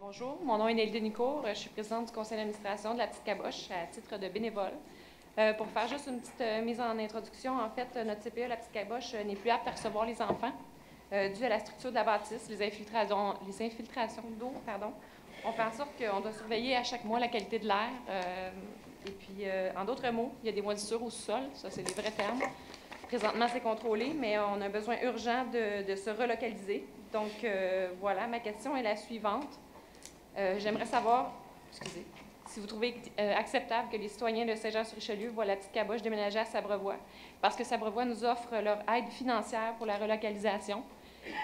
Bonjour, mon nom est Nelly Denicourt. Je suis présidente du conseil d'administration de la Petite Caboche à titre de bénévole. Pour faire juste une petite mise en introduction, en fait, notre CPE, la Petite Caboche, n'est plus apte à recevoir les enfants dû à la structure de la bâtisse, les infiltrations d'eau, On fait en sorte qu'on doit surveiller à chaque mois la qualité de l'air. Et puis, en d'autres mots, il y a des moisissures au sous-sol, ça c'est les vrais termes. Présentement, c'est contrôlé, mais on a un besoin urgent de se relocaliser. Donc, voilà, ma question est la suivante. J'aimerais savoir, si vous trouvez acceptable que les citoyens de Saint-Jean-sur-Richelieu voient la Petite Caboche déménager à Sabrevois, parce que Sabrevois nous offre leur aide financière pour la relocalisation.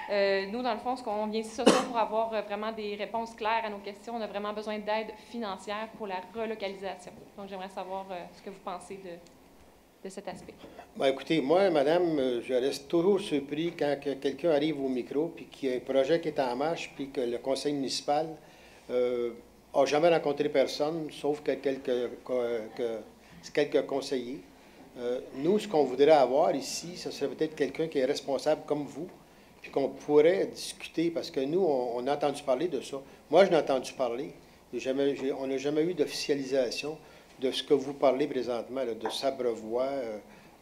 Nous, dans le fond, ce qu'on vient ici ce soir pour avoir vraiment des réponses claires à nos questions, on a vraiment besoin d'aide financière pour la relocalisation. Donc, j'aimerais savoir ce que vous pensez de cet aspect. Bien, écoutez, moi, madame, je reste toujours surpris quand quelqu'un arrive au micro, puis qu'il y a un projet qui est en marche, puis que le conseil municipal n'a jamais rencontré personne, sauf que quelques conseillers. Nous, ce qu'on voudrait avoir ici, ce serait peut-être quelqu'un qui est responsable comme vous, puis qu'on pourrait discuter, parce que nous, on a entendu parler de ça. Moi, je n'ai entendu parler. On n'a jamais eu d'officialisation de ce que vous parlez présentement, là, de Sabrevois.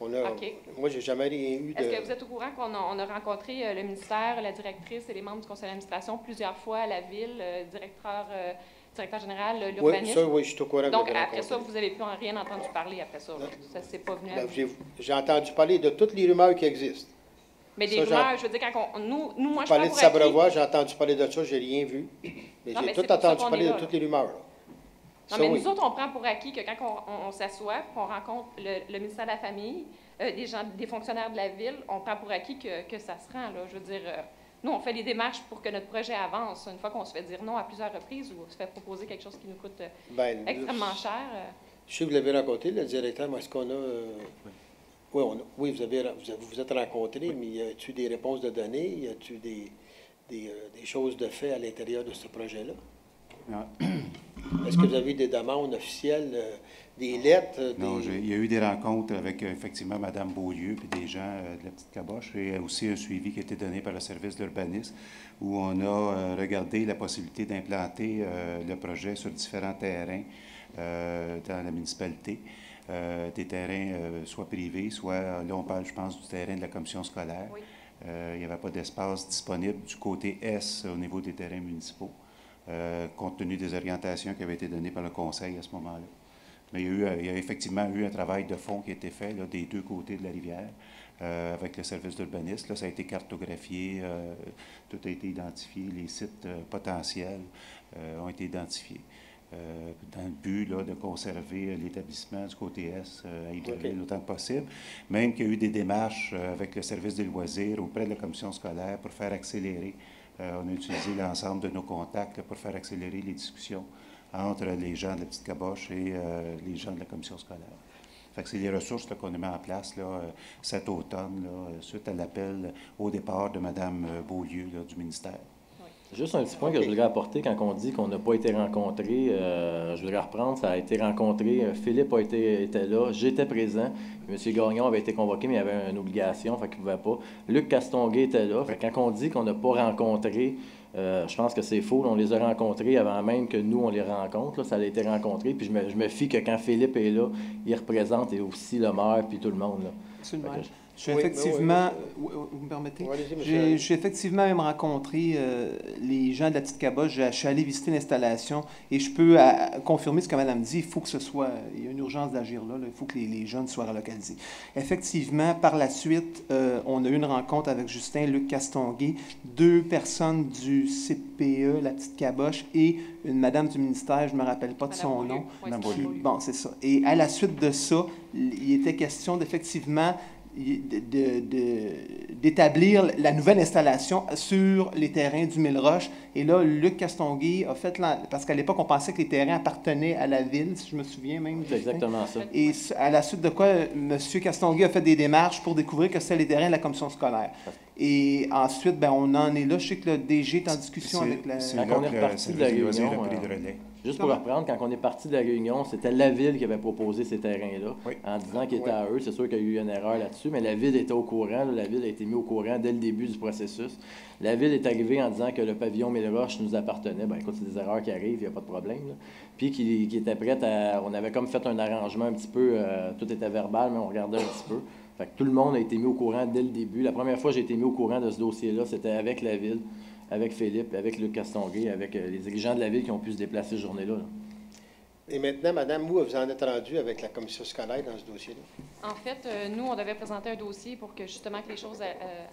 Okay. Moi, j'ai jamais rien eu de... Est-ce que vous êtes au courant qu'on a rencontré le ministère, la directrice et les membres du conseil d'administration plusieurs fois à la ville, directeur général, l'urbanisme? Oui, je suis au courant. Donc, après ça, vous n'avez plus rien entendu parler après ça? Ça ne s'est pas venu à vous? J'ai entendu parler de toutes les rumeurs qui existent. Mais des rumeurs, je veux dire, quand moi, je prends pour acquis... de Sabrevois, j'ai entendu parler de ça, j'ai rien vu. Mais j'ai tout entendu parler de toutes les rumeurs, là. Non, mais nous autres, on prend pour acquis que quand on s'assoit, qu'on rencontre le ministère de la Famille, des fonctionnaires de la ville, on prend pour acquis que ça se rend, là. Je veux dire, nous, on fait les démarches pour que notre projet avance. Une fois qu'on se fait dire non à plusieurs reprises ou on se fait proposer quelque chose qui nous coûte extrêmement cher. Je sais que vous l'avez rencontré, le directeur, mais est-ce qu'on a... Oui, vous êtes rencontrés, mais y a-t-il des réponses de données? Y a-t-il des choses de fait à l'intérieur de ce projet-là? Est-ce que vous avez des demandes officielles, des lettres? Non, il y a eu des rencontres avec, effectivement, Mme Beaulieu et des gens de la Petite Caboche, et aussi un suivi qui a été donné par le service de l'urbanisme, où on a regardé la possibilité d'implanter le projet sur différents terrains dans la municipalité. Des terrains soit privés, soit, là on parle, je pense, du terrain de la commission scolaire. Oui. Il n'y avait pas d'espace disponible du côté est au niveau des terrains municipaux. Compte tenu des orientations qui avaient été données par le conseil à ce moment-là. Mais il y a effectivement eu un travail de fond qui a été fait là, des deux côtés de la rivière avec le service d'urbanisme. Ça a été cartographié, tout a été identifié, les sites potentiels ont été identifiés. Dans le but là, de conserver l'établissement du côté est à Iberville autant que possible. Même qu'il y a eu des démarches avec le service des loisirs auprès de la commission scolaire pour faire accélérer. On a utilisé l'ensemble de nos contacts pour faire accélérer les discussions entre les gens de la Petite Caboche et les gens de la commission scolaire. Fait que c'est les ressources qu'on a mis en place là, cet automne, là, suite à l'appel au départ de Mme Beaulieu là, du ministère. Juste un petit point que je voudrais apporter quand on dit qu'on n'a pas été rencontré. Je voudrais reprendre, ça a été rencontré. Philippe était là, j'étais présent. M. Gagnon avait été convoqué, mais il avait une obligation, fait qu'il ne pouvait pas. Luc Castonguay était là. Fait que quand on dit qu'on n'a pas rencontré, je pense que c'est faux. On les a rencontrés avant même que nous, on les rencontre. Là, ça a été rencontré. Puis je me fie que quand Philippe est là, il représente et aussi le maire puis tout le monde. Là. Absolument. J'ai effectivement, vous me permettez, j'ai effectivement même rencontré les gens de la Petite Caboche. Je suis allé visiter l'installation et je peux confirmer ce que Mme dit. Il faut que ce soit, il y a une urgence d'agir là. Il faut que les jeunes soient relocalisés. Effectivement, par la suite, on a eu une rencontre avec Justin Luc Castonguay, 2 personnes du CPE, la Petite Caboche, et une madame du ministère, je ne me rappelle pas de son nom. Bon, c'est ça. Et à la suite de ça, il était question d'effectivement d'établir la nouvelle installation sur les terrains du Mille-Roches. Et là, Luc Castonguay a fait... Parce qu'à l'époque, on pensait que les terrains appartenaient à la ville, si je me souviens même. C'est exactement ça. Et à la suite de quoi, M. Castonguay a fait des démarches pour découvrir que c'était les terrains de la commission scolaire. Et ensuite, ben, on en est là. Je sais que le DG est en discussion avec la... Quand on est reparti de la réunion, juste pour reprendre, quand on est parti de la réunion, c'était la Ville qui avait proposé ces terrains-là, en disant qu'ils étaient à eux. C'est sûr qu'il y a eu une erreur là-dessus, mais la Ville était au courant. La Ville a été mise au courant dès le début du processus. La Ville est arrivée en disant que le pavillon Mille-Roches nous appartenait. Bien, écoute, c'est des erreurs qui arrivent, il n'y a pas de problème. Là. Puis qui était prête à... On avait comme fait un arrangement un petit peu, tout était verbal, mais on regardait un petit peu. Fait que tout le monde a été mis au courant dès le début. La première fois que j'ai été mis au courant de ce dossier-là, c'était avec la Ville, avec Philippe, avec Luc Castonguay, avec les dirigeants de la Ville qui ont pu se déplacer cette journée-là. Là. Et maintenant, Madame, où vous en êtes rendu avec la commission scolaire dans ce dossier-là? En fait, nous, on devait présenter un dossier pour que justement que les choses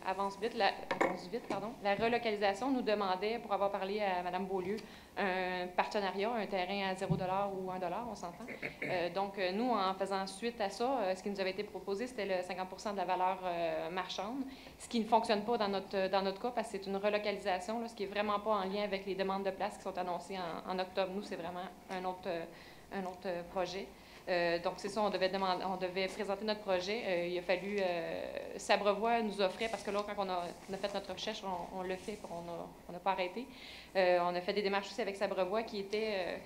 avancent vite. La relocalisation nous demandait, pour avoir parlé à Mme Beaulieu, un partenariat, un terrain à 0 $ ou 1 $, on s'entend. Donc, nous, en faisant suite à ça, ce qui nous avait été proposé, c'était le 50 de la valeur marchande, ce qui ne fonctionne pas dans notre cas parce que c'est une relocalisation, là, ce qui n'est vraiment pas en lien avec les demandes de place qui sont annoncées en octobre. Nous, c'est vraiment un autre projet. Donc, c'est ça, on devait présenter notre projet. Il a fallu... Sabrevoix nous offrait, parce que là, quand on a fait notre recherche, on l'a fait, on n'a pas arrêté. On a fait des démarches aussi avec Sabrevoix qui était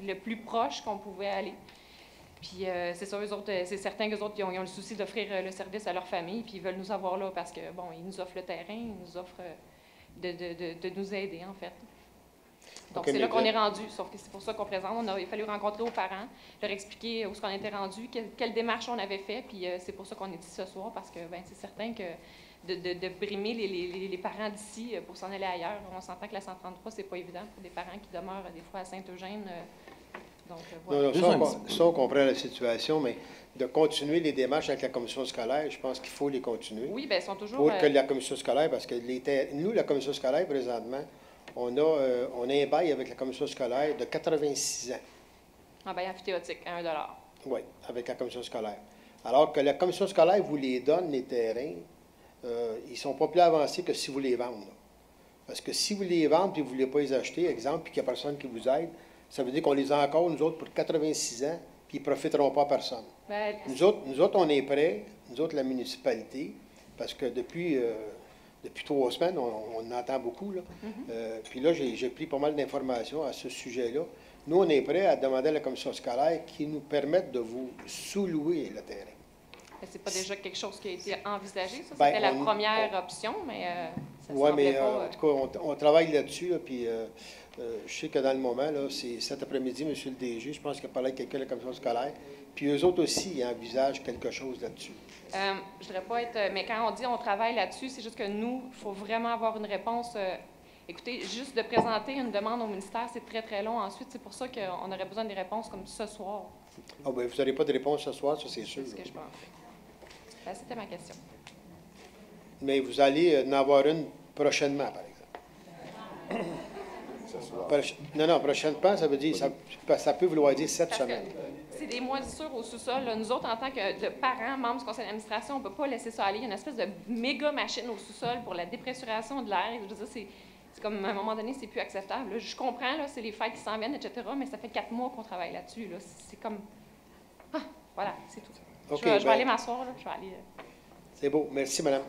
le plus proche qu'on pouvait aller. Puis, c'est ça, eux autres, c'est certain qu'eux autres, ils ont le souci d'offrir le service à leur famille, puis ils veulent nous avoir là parce que, bon, ils nous offrent le terrain, ils nous offrent de nous aider, en fait. Donc, c'est là qu'on est rendu, sauf que c'est pour ça qu'on présente. Il a fallu rencontrer aux parents, leur expliquer où est-ce qu'on était rendu, quelle démarche on avait fait, puis c'est pour ça qu'on est ici ce soir, parce que ben, c'est certain que de brimer les parents d'ici pour s'en aller ailleurs, on s'entend que la 133, c'est pas évident pour des parents qui demeurent des fois à Saint-Eugène. Donc, voilà. Non, ça, on comprend la situation, mais de continuer les démarches avec la commission scolaire, je pense qu'il faut les continuer. Oui, bien, ils sont toujours... Pour que la commission scolaire, parce que nous, la commission scolaire, présentement, on a un bail avec la commission scolaire de 86 ans. Un bail amphithéotique à 1 $. Oui, avec la commission scolaire. Alors que la commission scolaire vous les donne, les terrains, ils ne sont pas plus avancés que si vous les vendez. Parce que si vous les vendez et vous ne voulez pas les acheter, exemple, puis qu'il n'y a personne qui vous aide, ça veut dire qu'on les a encore, nous autres, pour 86 ans, puis ils ne profiteront pas à personne. Ben, nous autres, on est prêts, nous autres, la municipalité, parce que depuis 3 semaines, on en entend beaucoup. Là. Puis là, j'ai pris pas mal d'informations à ce sujet-là. Nous, on est prêts à demander à la commission scolaire qui nous permette de vous sous-louer le terrain. C'est pas déjà quelque chose qui a été envisagé, ça? Ben, c'était la première option, mais ça ne Oui, semblait mais pas... en tout cas, on travaille là-dessus, là, puis je sais que dans le moment, là, c'est cet après-midi, M. le DG, je pense qu'il a parlé avec quelqu'un de la commission scolaire, puis eux autres aussi, ils envisagent quelque chose là-dessus. Je ne voudrais pas être... Mais quand on dit on travaille là-dessus, c'est juste que nous, il faut vraiment avoir une réponse... écoutez, juste de présenter une demande au ministère, c'est très, très long. Ensuite, c'est pour ça qu'on aurait besoin des réponses comme ce soir. Ah bien, vous n'aurez pas de réponse ce soir, ça, c'est sûr. C'est ce que je pense. Ben, c'était ma question. Mais vous allez en avoir une prochainement, par exemple. Non, prochainement, ça veut dire, ça peut vouloir dire 7 semaines. C'est des moisissures au sous-sol. Nous autres, en tant que parents, membres du conseil d'administration, on ne peut pas laisser ça aller. Il y a une espèce de méga machine au sous-sol pour la dépressuration de l'air. Je veux dire, c'est comme, à un moment donné, c'est plus acceptable. Là. Je comprends, là, c'est les fêtes qui s'en viennent, etc., mais ça fait 4 mois qu'on travaille là-dessus. Là. C'est comme... Ah, voilà, c'est tout. Okay, je vais aller m'asseoir. Je vais aller... C'est beau. Merci, madame.